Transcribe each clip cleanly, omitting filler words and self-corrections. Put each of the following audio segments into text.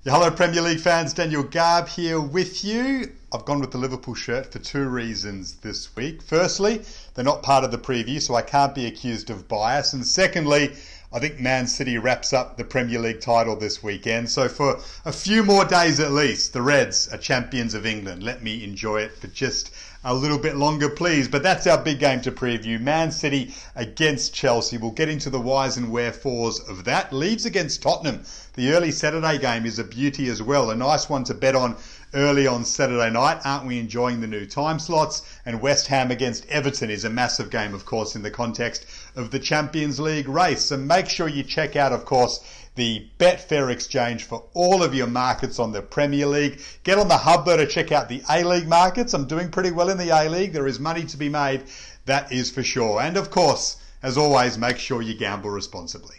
Yeah, hello Premier League fans, Daniel Garb here with you. I've gone with the Liverpool shirt for two reasons this week. Firstly, they're not part of the preview, so I can't be accused of bias. And secondly, I think Man City wraps up the Premier League title this weekend. So for a few more days at least, the Reds are champions of England. Let me enjoy it for just a little bit longer, please. But that's our big game to preview. Man City against Chelsea. We'll get into the whys and wherefores of that. Leeds against Tottenham. The early Saturday game is a beauty as well. A nice one to bet on early on Saturday night. Aren't we enjoying the new time slots? And West Ham against Everton is a massive game, of course, in the context of the Champions League race. So make sure you check out, of course, the Betfair exchange for all of your markets on the Premier League. Get on the hub though to check out the A-League markets. I'm doing pretty well in the A-League. There is money to be made, that is for sure. And of course, as always, make sure you gamble responsibly.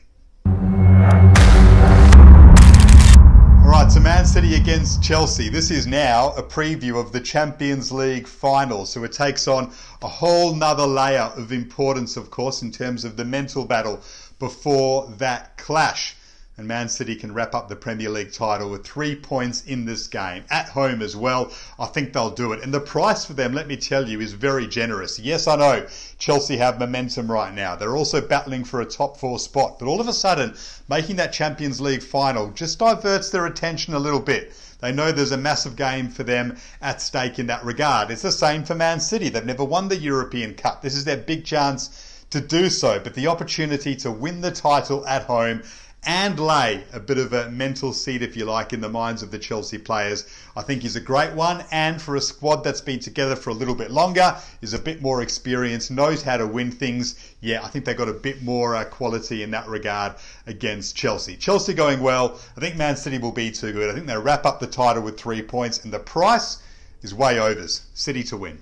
Alright, so Man City against Chelsea. This is now a preview of the Champions League final. So it takes on a whole nother layer of importance, of course, in terms of the mental battle before that clash. And Man City can wrap up the Premier League title with 3 points in this game. At home as well, I think they'll do it. And the price for them, let me tell you, is very generous. Yes, I know Chelsea have momentum right now. They're also battling for a top four spot. But all of a sudden, making that Champions League final just diverts their attention a little bit. They know there's a massive game for them at stake in that regard. It's the same for Man City. They've never won the European Cup. This is their big chance to do so. But the opportunity to win the title at home and lay a bit of a mental seed, if you like, in the minds of the Chelsea players, I think is a great one. And for a squad that's been together for a little bit longer, is a bit more experienced, knows how to win things. Yeah, I think they've got a bit more quality in that regard against Chelsea. Chelsea going well. I think Man City will be too good. I think they wrap up the title with 3 points, and the price is way overs. City to win.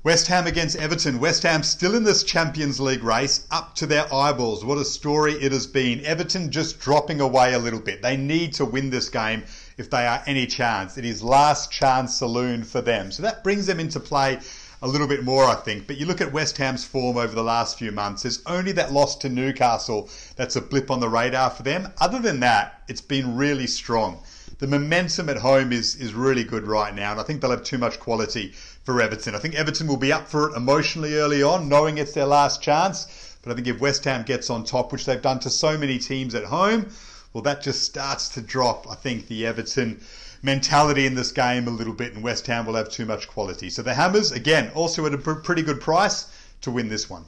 West Ham against Everton. West Ham still in this Champions League race, up to their eyeballs. What a story it has been. Everton just dropping away a little bit. They need to win this game if they are any chance. It is last chance saloon for them. So that brings them into play a little bit more, I think. But you look at West Ham's form over the last few months, there's only that loss to Newcastle that's a blip on the radar for them. Other than that, it's been really strong. The momentum at home is really good right now, and I think they'll have too much quality for Everton. I think Everton will be up for it emotionally early on, knowing it's their last chance. But I think if West Ham gets on top, which they've done to so many teams at home, well, that just starts to drop, I think, the Everton mentality in this game a little bit, and West Ham will have too much quality. So the Hammers, again, also at a pretty good price to win this one.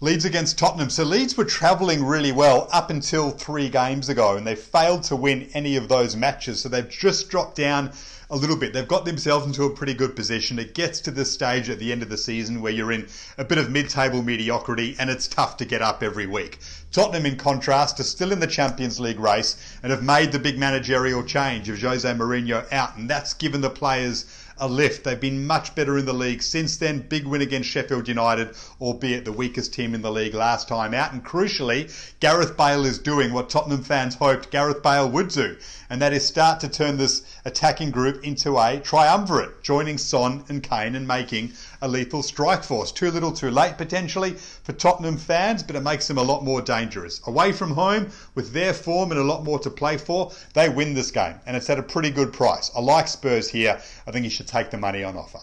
Leeds against Tottenham. So Leeds were travelling really well up until 3 games ago, and they failed to win any of those matches. So they've just dropped down a little bit. They've got themselves into a pretty good position. It gets to this stage at the end of the season where you're in a bit of mid-table mediocrity and it's tough to get up every week. Tottenham, in contrast, are still in the Champions League race and have made the big managerial change of Jose Mourinho out, and that's given the players a lift. They've been much better in the league since then. Big win against Sheffield United, albeit the weakest team in the league last time out. And crucially, Gareth Bale is doing what Tottenham fans hoped Gareth Bale would do, and that is start to turn this attacking group into a triumvirate, joining Son and Kane and making a lethal strike force. Too little too late potentially for Tottenham fans, but it makes them a lot more dangerous. Away from home, with their form and a lot more to play for, they win this game, and it's at a pretty good price. I like Spurs here. I think you should take the money on offer.